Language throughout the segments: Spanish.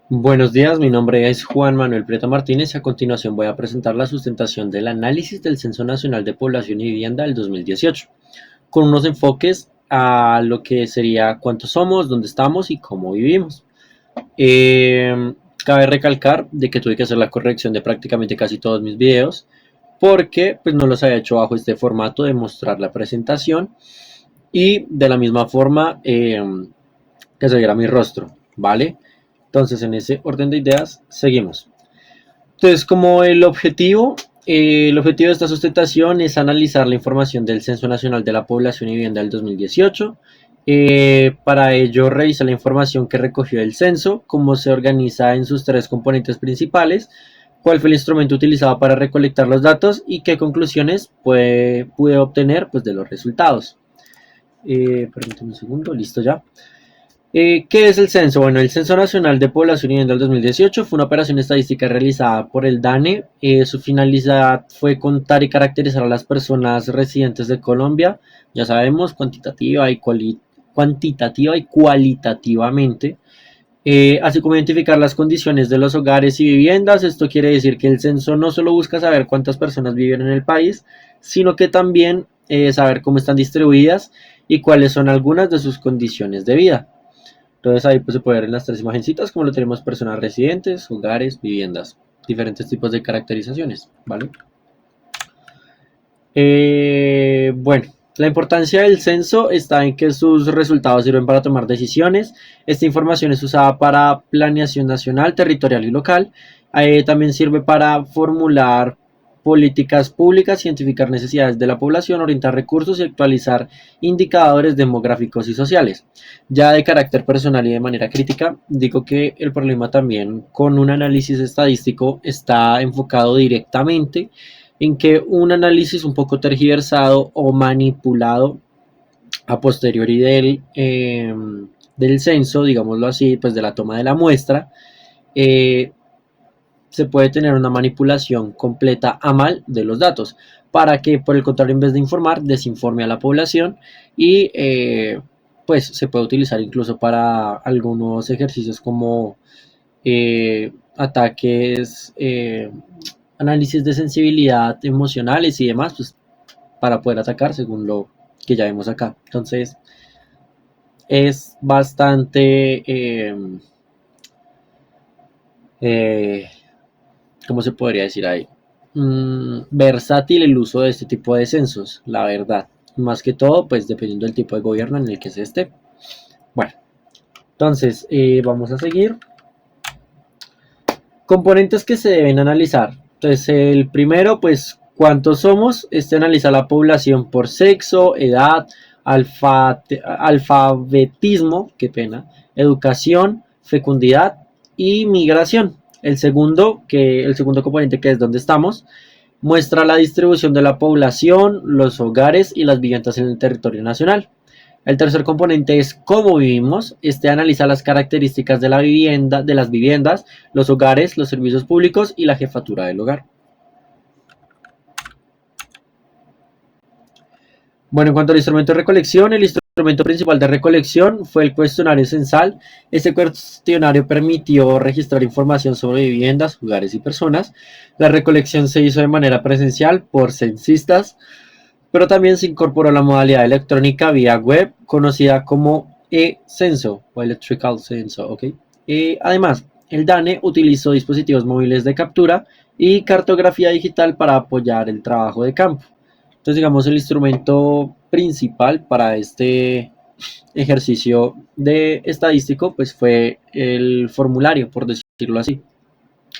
Buenos días, mi nombre es Juan Manuel Prieto Martínez y a continuación voy a presentar la sustentación del análisis del Censo Nacional de Población y Vivienda del 2018, con unos enfoques a lo que sería cuántos somos, dónde estamos y cómo vivimos. Eh, Cabe recalcar de que tuve que hacer la corrección de prácticamente casi todos mis videos porque pues no los había hecho bajo este formato de mostrar la presentación y de la misma forma que se viera mi rostro, ¿vale? Entonces, en ese orden de ideas, seguimos. Entonces, como el objetivo de esta sustentación es analizar la información del Censo Nacional de la Población y Vivienda del 2018. Para ello, revisa la información que recogió el censo, cómo se organiza en sus tres componentes principales, cuál fue el instrumento utilizado para recolectar los datos y qué conclusiones pude obtener pues, de los resultados. Permítame un segundo, listo ya. ¿Qué es el censo? Bueno, el Censo Nacional de Población y Vivienda del 2018 fue una operación estadística realizada por el DANE. Su finalidad fue contar y caracterizar a las personas residentes de Colombia, ya sabemos, cuantitativa y cualitativamente, así como identificar las condiciones de los hogares y viviendas. Esto quiere decir que el censo no solo busca saber cuántas personas viven en el país, sino que también saber cómo están distribuidas y cuáles son algunas de sus condiciones de vida. Entonces ahí pues se puede ver en las tres imagencitas como lo tenemos personas residentes, hogares, viviendas, diferentes tipos de caracterizaciones, ¿vale? Bueno, la importancia del censo está en que sus resultados sirven para tomar decisiones. Esta información es usada para planeación nacional, territorial y local. También sirve para formular políticas públicas, identificar necesidades de la población, orientar recursos y actualizar indicadores demográficos y sociales. Ya de carácter personal y de manera crítica, digo que el problema también con un análisis estadístico está enfocado directamente en que un análisis un poco tergiversado o manipulado a posteriori del censo, digámoslo así, pues de la toma de la muestra, eh, se puede tener una manipulación completa a mal de los datos, para que por el contrario, en vez de informar, desinforme a la población y pues se puede utilizar incluso para algunos ejercicios como ataques, análisis de sensibilidad emocionales y demás, pues para poder atacar según lo que ya vemos acá. Entonces es bastante, eh, ¿cómo se podría decir ahí? Versátil el uso de este tipo de censos, la verdad. Más que todo, pues dependiendo del tipo de gobierno en el que se esté. Bueno, entonces vamos a seguir. Componentes que se deben analizar. Entonces, el primero, pues, ¿cuántos somos? Este analiza la población por sexo, edad, alfabetismo, qué pena, educación, fecundidad y migración. El segundo componente, que es donde estamos, muestra la distribución de la población, los hogares y las viviendas en el territorio nacional. El tercer componente es cómo vivimos. Este analiza las características de la vivienda, de las viviendas, los hogares, los servicios públicos y la jefatura del hogar. Bueno, en cuanto al instrumento de recolección, el instrumento principal de recolección fue el cuestionario censal. Este cuestionario permitió registrar información sobre viviendas, hogares y personas. La recolección se hizo de manera presencial por censistas, pero también se incorporó la modalidad electrónica vía web, conocida como e-censo o electrical censo, ¿ok? Además, el DANE utilizó dispositivos móviles de captura y cartografía digital para apoyar el trabajo de campo. Entonces, digamos, el instrumento principal para este ejercicio de estadístico, pues fue el formulario, por decirlo así,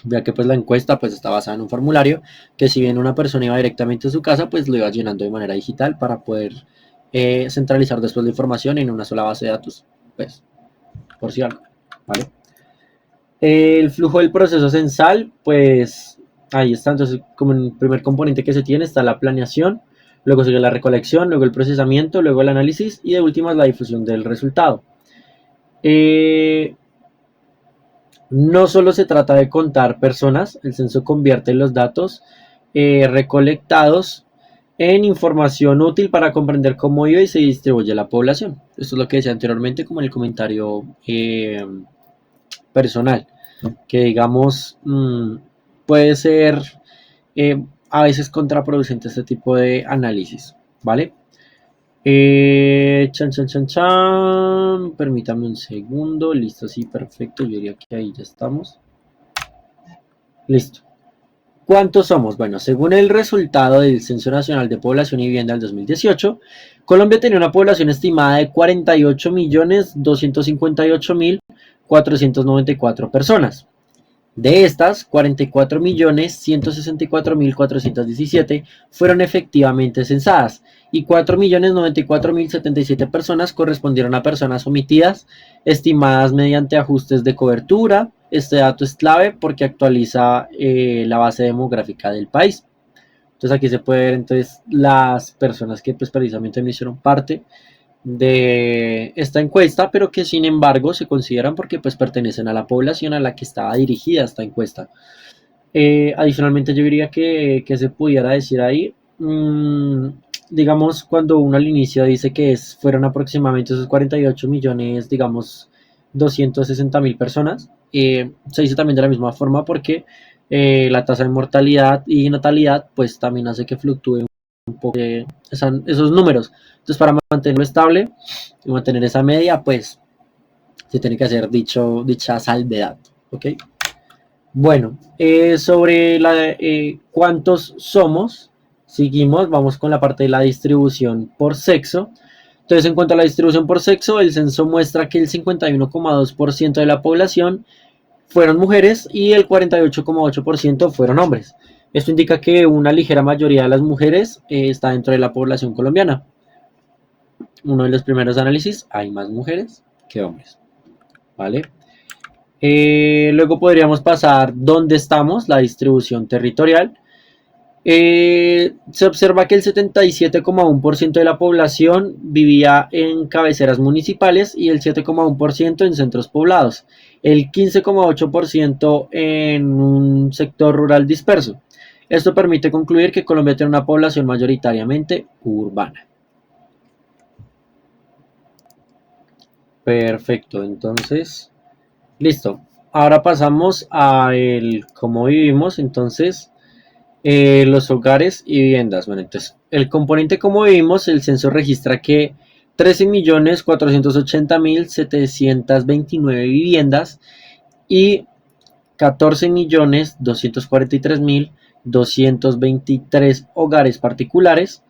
ya que pues la encuesta pues está basada en un formulario que si bien una persona iba directamente a su casa, pues lo iba llenando de manera digital para poder centralizar después la información en una sola base de datos, pues por si algo, ¿vale? El flujo del proceso censal, pues ahí está. Entonces, como el primer componente que se tiene está la planeación, luego sigue la recolección, luego el procesamiento, luego el análisis y de últimas la difusión del resultado. eh, No solo se trata de contar personas, el censo convierte los datos recolectados en información útil para comprender cómo vive y se distribuye la población. Esto es lo que decía anteriormente como en el comentario personal. que digamos puede ser a veces contraproducente este tipo de análisis, ¿vale? Chan, chan, chan, chan. Permítame un segundo. Listo, sí, perfecto. Yo diría que ahí ya estamos. Listo. ¿Cuántos somos? Bueno, según el resultado del Censo Nacional de Población y Vivienda del 2018, Colombia tenía una población estimada de 48.258.494 personas. De estas, 44.164.417 fueron efectivamente censadas y 4.094.077 personas correspondieron a personas omitidas, estimadas mediante ajustes de cobertura. Este dato es clave porque actualiza la base demográfica del país. Entonces aquí se puede ver entonces las personas que pues precisamente no hicieron parte de esta encuesta, pero que sin embargo se consideran porque pues pertenecen a la población a la que estaba dirigida esta encuesta. Adicionalmente yo diría que se pudiera decir ahí, digamos, cuando uno al inicio dice que fueron aproximadamente esos 48 millones, digamos, 260.000 personas, se dice también de la misma forma porque la tasa de mortalidad y natalidad pues también hace que fluctúe un poco esos números. Entonces para mantenerlo estable y mantener esa media pues se tiene que hacer dicha salvedad, ¿ok? Bueno, sobre cuántos somos, seguimos, vamos con la parte de la distribución por sexo. Entonces, en cuanto a la distribución por sexo, el censo muestra que el 51,2% de la población fueron mujeres y el 48,8% fueron hombres. Esto indica que una ligera mayoría de las mujeres está dentro de la población colombiana. Uno de los primeros análisis, hay más mujeres que hombres, ¿vale? Luego podríamos pasar dónde estamos, la distribución territorial. Se observa que el 77,1% de la población vivía en cabeceras municipales y el 7,1% en centros poblados, el 15,8% en un sector rural disperso. Esto permite concluir que Colombia tiene una población mayoritariamente urbana. Perfecto, entonces listo. Ahora pasamos a el cómo vivimos. Entonces, los hogares y viviendas. Bueno, entonces, el componente cómo vivimos, el censo registra que 13.480.729 viviendas y 14.243.223 hogares particulares.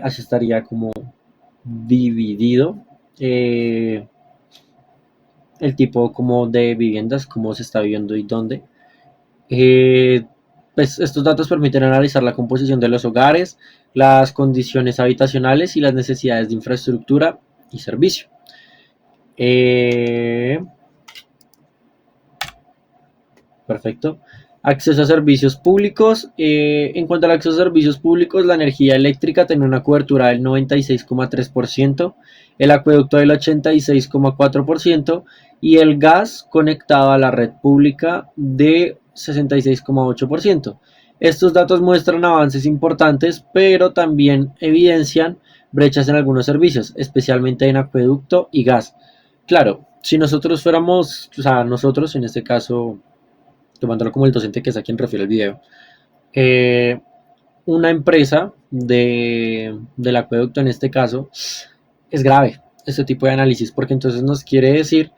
Así estaría como dividido. El tipo como de viviendas, cómo se está viviendo y dónde. Eh, pues estos datos permiten analizar la composición de los hogares, las condiciones habitacionales y las necesidades de infraestructura y servicio. Perfecto. Acceso a servicios públicos. En cuanto al acceso a servicios públicos, la energía eléctrica tiene una cobertura del 96,3%, el acueducto del 86,4% y el gas conectado a la red pública de 66,8%. Estos datos muestran avances importantes, pero también evidencian brechas en algunos servicios, especialmente en acueducto y gas. Claro, si nosotros fuéramos, o sea, nosotros en este caso tomándolo como el docente que es a quien refiere el video, eh, una empresa del acueducto en este caso, es grave este tipo de análisis, porque entonces nos quiere decir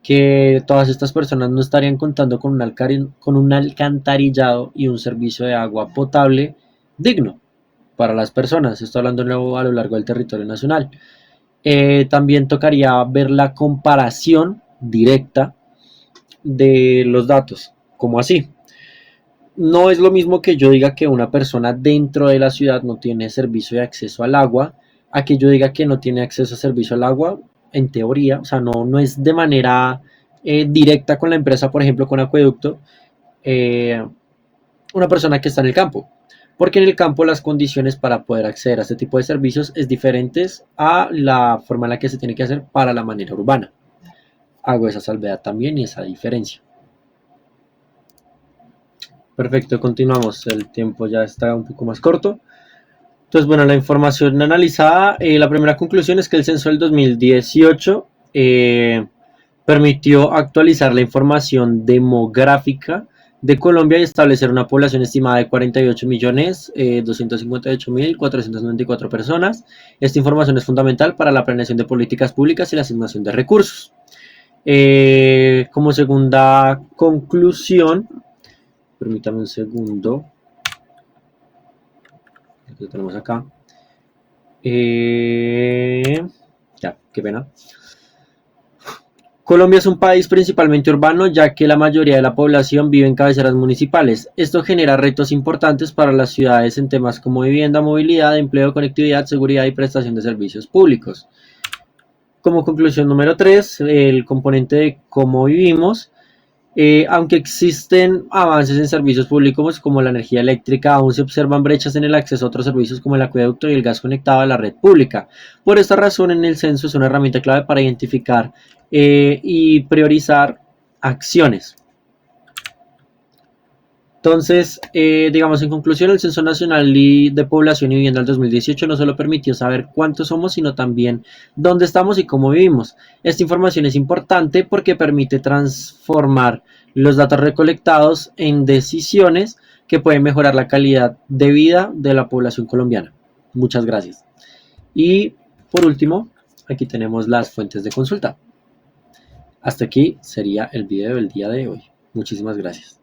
que todas estas personas no estarían contando con un alcantarillado y un servicio de agua potable digno para las personas. Estoy hablando a lo largo del territorio nacional. También tocaría ver la comparación directa de los datos. ¿Cómo así? No es lo mismo que yo diga que una persona dentro de la ciudad no tiene servicio de acceso al agua, a que yo diga que no tiene acceso a servicio al agua, en teoría, o sea, no es de manera directa con la empresa, por ejemplo, con acueducto, eh, una persona que está en el campo. Porque en el campo las condiciones para poder acceder a este tipo de servicios es diferentes a la forma en la que se tiene que hacer para la manera urbana. Hago esa salvedad también y esa diferencia. Perfecto, continuamos. El tiempo ya está un poco más corto. Entonces, bueno, la información analizada, la primera conclusión es que el censo del 2018 Permitió actualizar la información demográfica de Colombia y establecer una población estimada de 48.258.494 personas. Esta información es fundamental para la planeación de políticas públicas y la asignación de recursos. Como segunda conclusión, permítame un segundo, lo tenemos acá. Ya, qué pena. Colombia es un país principalmente urbano, ya que la mayoría de la población vive en cabeceras municipales. Esto genera retos importantes para las ciudades en temas como vivienda, movilidad, empleo, conectividad, seguridad y prestación de servicios públicos. Como conclusión número 3, el componente de cómo vivimos. Aunque existen avances en servicios públicos como la energía eléctrica, aún se observan brechas en el acceso a otros servicios como el acueducto y el gas conectado a la red pública. Por esta razón, en el censo es una herramienta clave para identificar y priorizar acciones. Entonces, digamos, en conclusión, el Censo Nacional de Población y Vivienda del 2018 no solo permitió saber cuántos somos, sino también dónde estamos y cómo vivimos. Esta información es importante porque permite transformar los datos recolectados en decisiones que pueden mejorar la calidad de vida de la población colombiana. Muchas gracias. Y por último, aquí tenemos las fuentes de consulta. Hasta aquí sería el video del día de hoy. Muchísimas gracias.